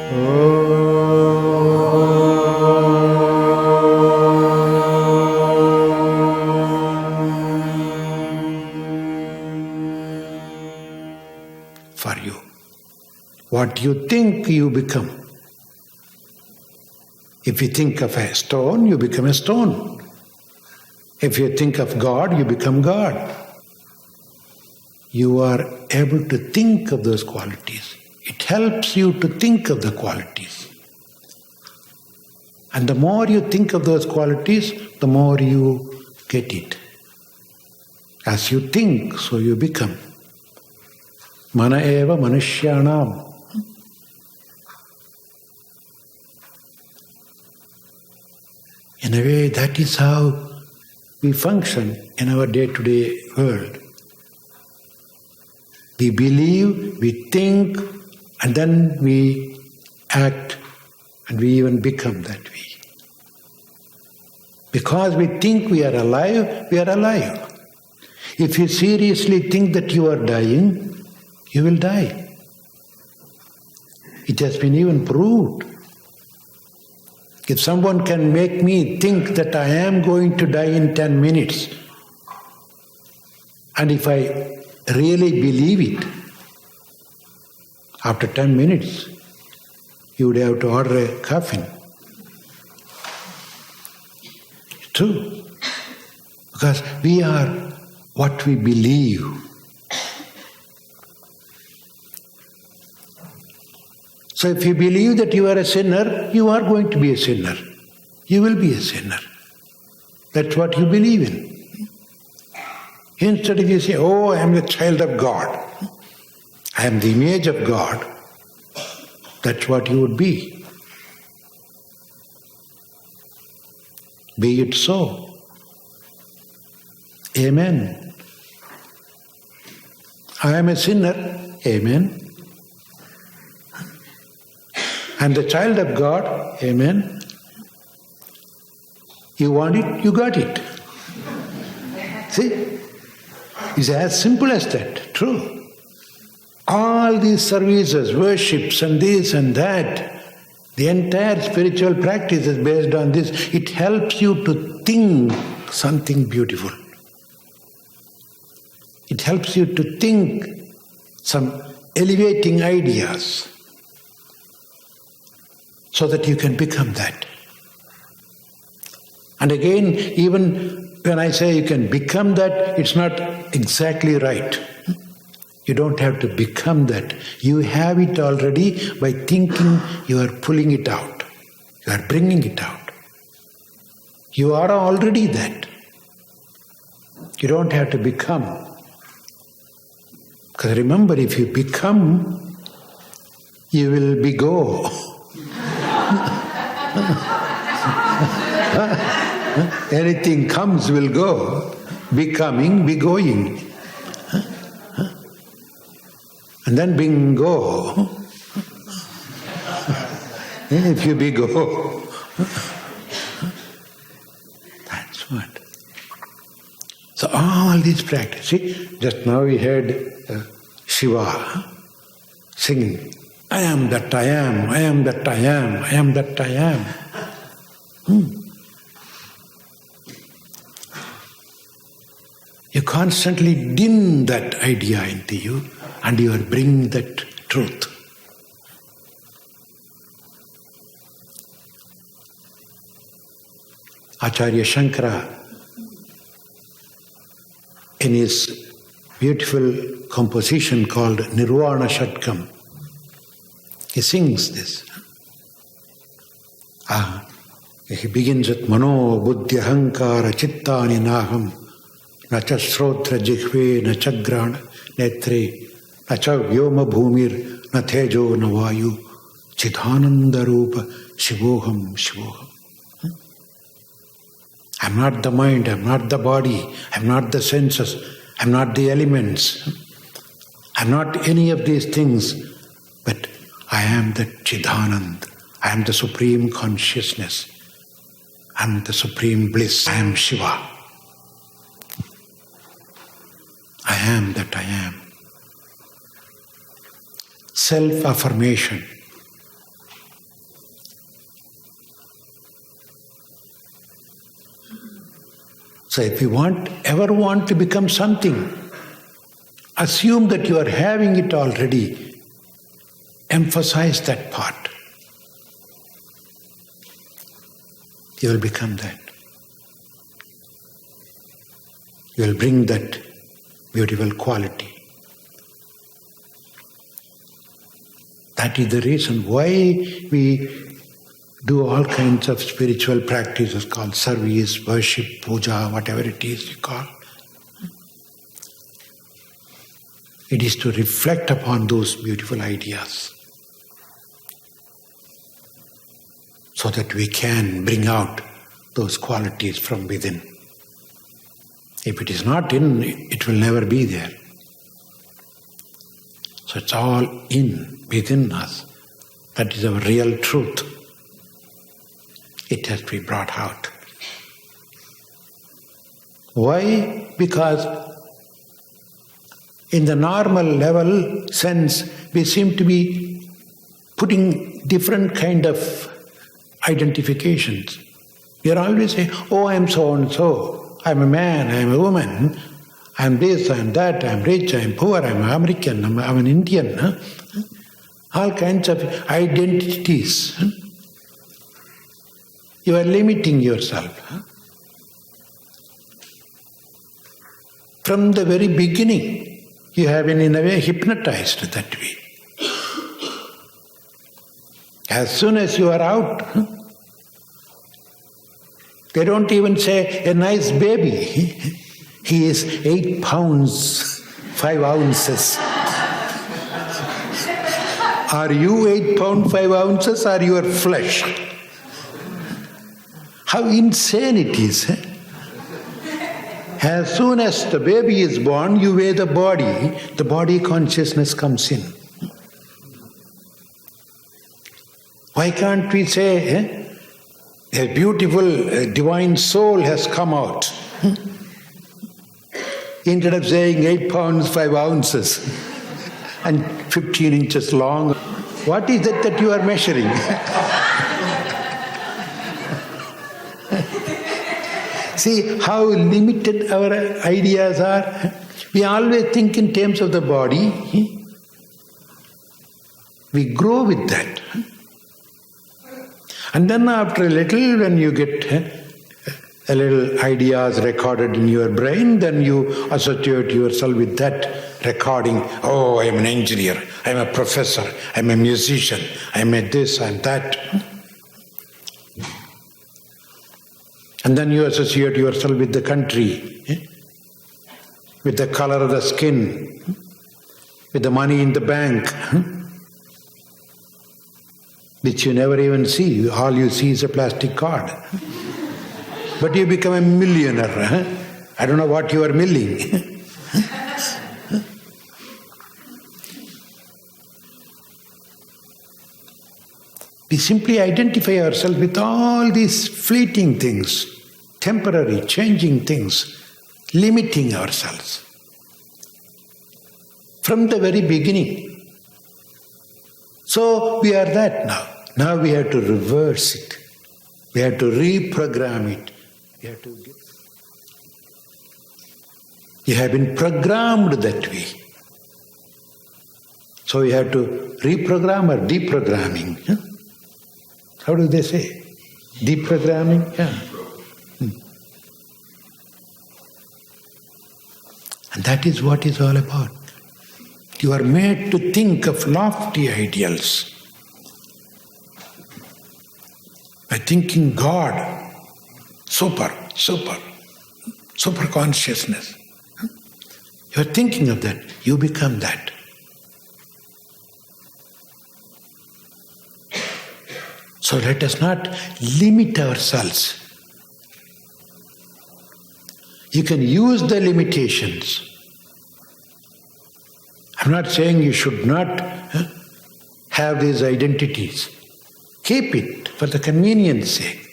For you. What you think, you become. If you think of a stone, you become a stone. If you think of God, you become God. You are able to think of those qualities. It helps you to think of the qualities. And the more you think of those qualities, the more you get it. As you think, so you become. Mana eva manushyanam. In a way, that is how we function in our day-to-day world. We believe, we think, and then we act, and we even become that way. Because we think we are alive, we are alive. If you seriously think that you are dying, you will die. It has been even proved. If someone can make me think that I am going to die in 10 minutes, and if I really believe it, after 10 minutes, you would have to order a coffin. It's true. Because we are what we believe. So if you believe that you are a sinner, you are going to be a sinner. You will be a sinner. That's what you believe in. Instead, if you say, oh, I am the child of God, I am the image of God, that's what you would be. Be it so. Amen. I am a sinner. Amen. I am the child of God. Amen. You want it, you got it. See? It's as simple as that. True. All these services, worships and this and that, the entire spiritual practice is based on this. It helps you to think something beautiful. It helps you to think some elevating ideas so that you can become that. And again, even when I say you can become that, it's not exactly right. You don't have to become that. You have it already by thinking you are pulling it out. You are bringing it out. You are already that. You don't have to become. Because remember, if you become, you will be go. Anything comes will go. Be coming, be going. And then bingo. If you be go. That's what. So all these practice. See, just now we heard Shiva singing, I am that I am, I am that I am, I am that I am. You constantly dim that idea into you and you are bringing that truth. Acharya Shankara, in his beautiful composition called Nirvana Shatkam, he sings this. He begins with Mano Buddhya Hankara Chittani Naham Nacha Srotra Jihve Nacha Grana Netre Nacha Vyoma Bhumir Nathejo Navayu Chidhananda Rupa Shivoham Shivoham. I'm not the mind, I'm not the body, I'm not the senses, I'm not the elements, I'm not any of these things, but I am the Chidhanand, I am the supreme consciousness, I am the supreme bliss, I am Shiva. I am that I am. Self-affirmation. So if you ever want to become something, assume that you are having it already. Emphasize that part. You will become that. You will bring that beautiful quality. That is the reason why we do all kinds of spiritual practices called service, worship, puja, whatever it is you call. It is to reflect upon those beautiful ideas so that we can bring out those qualities from within. If it is not in, it will never be there. So it's all within us. That is our real truth. It has to be brought out. Why? Because in the normal level sense, we seem to be putting different kind of identifications. We are always saying, oh, I am so and so. I am a man, I am a woman. I am this, I am that, I am rich, I am poor, I am American, I am an Indian. Huh? All kinds of identities. Huh? You are limiting yourself. Huh? From the very beginning, you have been in a way hypnotized that way. As soon as you are out, huh? They don't even say a nice baby. He is 8 pounds, 5 ounces. Are you 8 pounds, 5 ounces or your flesh? How insane it is. As soon as the baby is born, you weigh the body consciousness comes in. Why can't we say, a beautiful divine soul has come out? Instead of saying 8 pounds, 5 ounces and 15 inches long, what is it that you are measuring? See how limited our ideas are? We always think in terms of the body. We grow with that. And then after a little, when you get a little ideas recorded in your brain, then you associate yourself with that recording. Oh, I am an engineer, I am a professor, I am a musician, I am a this and that. And then you associate yourself with the country, with the color of the skin, with the money in the bank, which you never even see. All you see is a plastic card. But you become a millionaire. I don't know what you are milling. We simply identify ourselves with all these fleeting things, temporary, changing things, limiting ourselves. From the very beginning. So we are that now. Now we have to reverse it. We have to reprogram it. We have to get... You have been programmed that way. So we have to reprogram or deprogramming. Huh? How do they say? Deprogramming? Yeah. And that is what it's all about. You are made to think of lofty ideals. By thinking God, super consciousness. You are thinking of that, you become that. So let us not limit ourselves. You can use the limitations. I'm not saying you should not have these identities. Keep it for the convenience sake.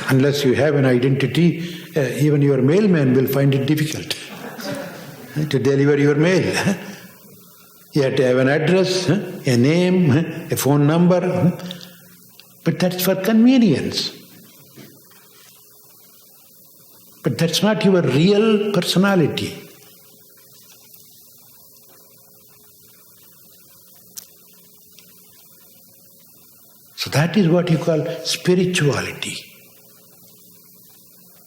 Unless you have an identity, even your mailman will find it difficult to deliver your mail. You have to have an address, a name, a phone number. But that's for convenience. But that's not your real personality. So that is what you call spirituality.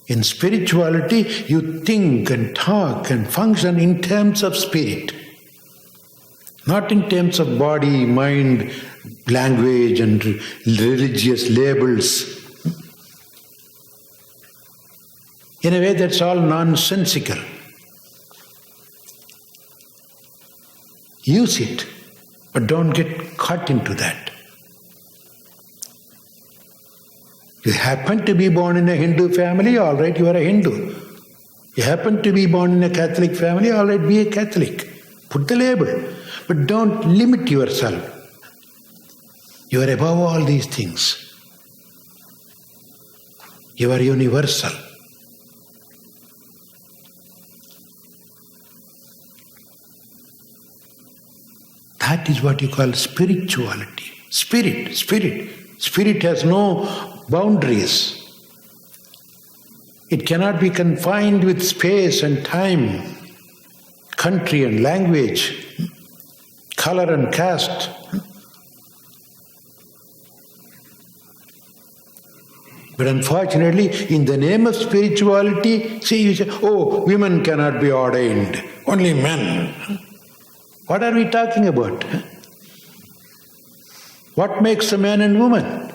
In spirituality, you think and talk and function in terms of spirit, not in terms of body, mind, language, and religious labels. In a way, that's all nonsensical. Use it, but don't get caught into that. You happen to be born in a Hindu family, all right, you are a Hindu. You happen to be born in a Catholic family, all right, be a Catholic. Put the label. But don't limit yourself. You are above all these things. You are universal. That is what you call spirituality. Spirit has no boundaries. It cannot be confined with space and time, country and language, color and caste. But unfortunately, in the name of spirituality, see, you say, oh, women cannot be ordained, only men. What are we talking about? What makes a man and woman?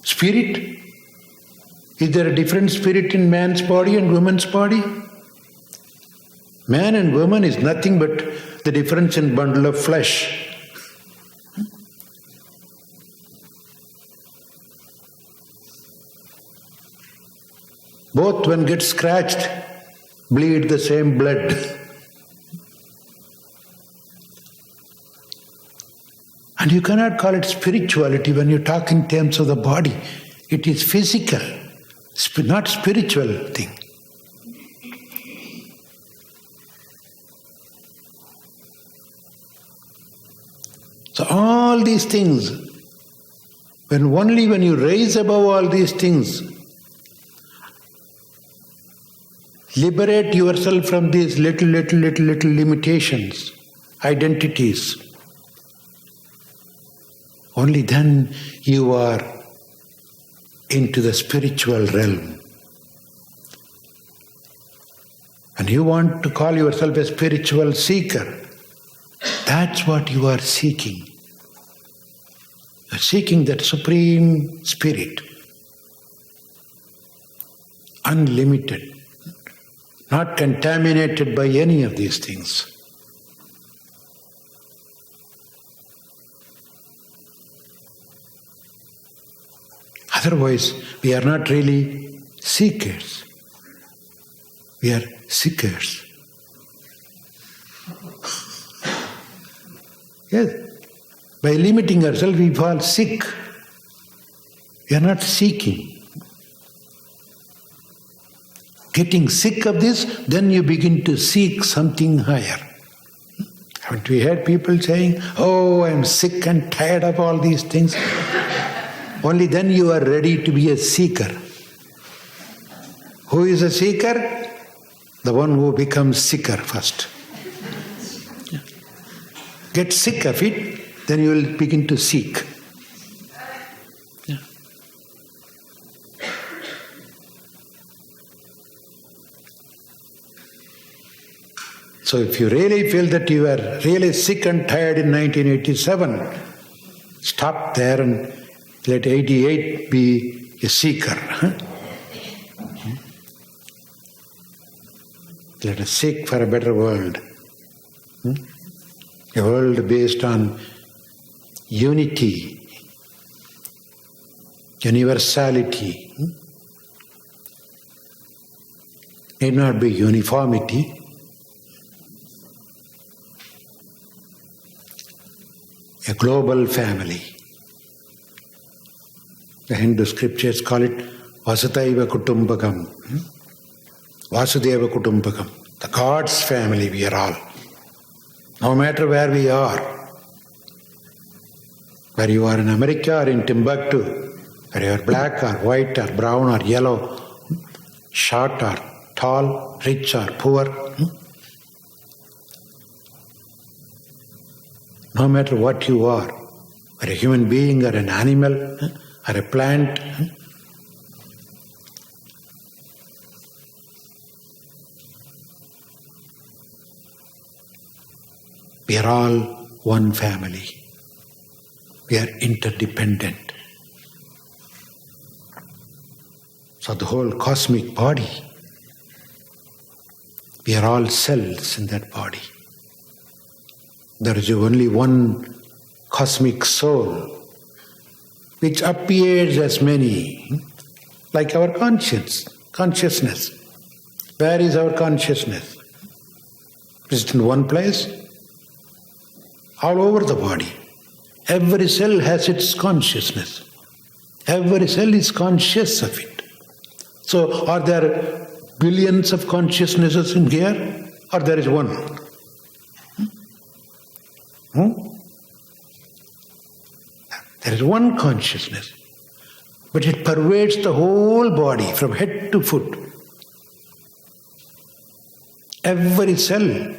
Spirit? Is there a different spirit in man's body and woman's body? Man and woman is nothing but the difference in bundle of flesh. Both, when get scratched, bleed the same blood. And you cannot call it spirituality when you talk in terms of the body. It is physical, not spiritual thing. So all these things, only when you raise above all these things, liberate yourself from these little limitations, identities, only then you are into the spiritual realm. And you want to call yourself a spiritual seeker. That's what you are seeking. You are seeking that supreme spirit, unlimited, not contaminated by any of these things. Otherwise, we are not really seekers. We are seekers. Yes. By limiting ourselves, we fall sick. We are not seeking. Getting sick of this, then you begin to seek something higher. Haven't we heard people saying, oh, I am sick and tired of all these things? Only then you are ready to be a seeker. Who is a seeker? The one who becomes sicker first. Get sick of it, then you will begin to seek. So if you really feel that you are really sick and tired in 1987, stop there and let 88 be a seeker. Let us seek for a better world. A world based on unity, universality. Need not be uniformity. A global family. The Hindu scriptures call it Vasudhaiva Kutumbakam. Vasudhaiva Kutumbakam. The God's family we are all. No matter where we are. Whether you are in America or in Timbuktu, whether you are black or white or brown or yellow, short or tall, rich or poor. No matter what you are, or a human being or an animal or a plant, we are all one family. We are interdependent. So the whole cosmic body, we are all cells in that body. There is only one cosmic soul which appears as many, like our consciousness. Where is our consciousness? Is it in one place? All over the body. Every cell has its consciousness. Every cell is conscious of it. So, are there billions of consciousnesses in here? Or there is one? There is one consciousness. But it pervades the whole body from head to foot. Every cell.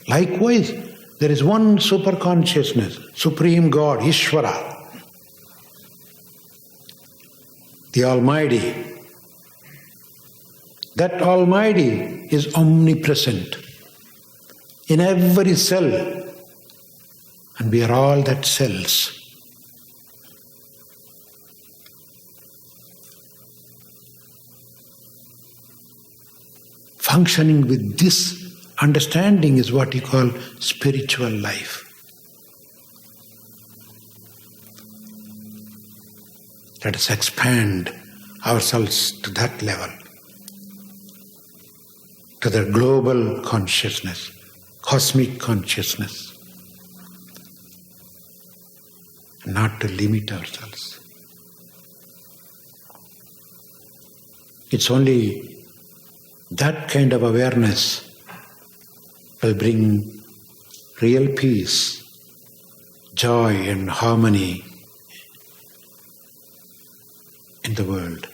Likewise, there is one super consciousness, Supreme God, Ishvara, the Almighty. That Almighty is omnipresent in every cell, and we are all that cells. Functioning with this understanding is what you call spiritual life. Let us expand ourselves to that level, to the global consciousness, cosmic consciousness, not to limit ourselves. It's only that kind of awareness will bring real peace, joy and harmony in the world.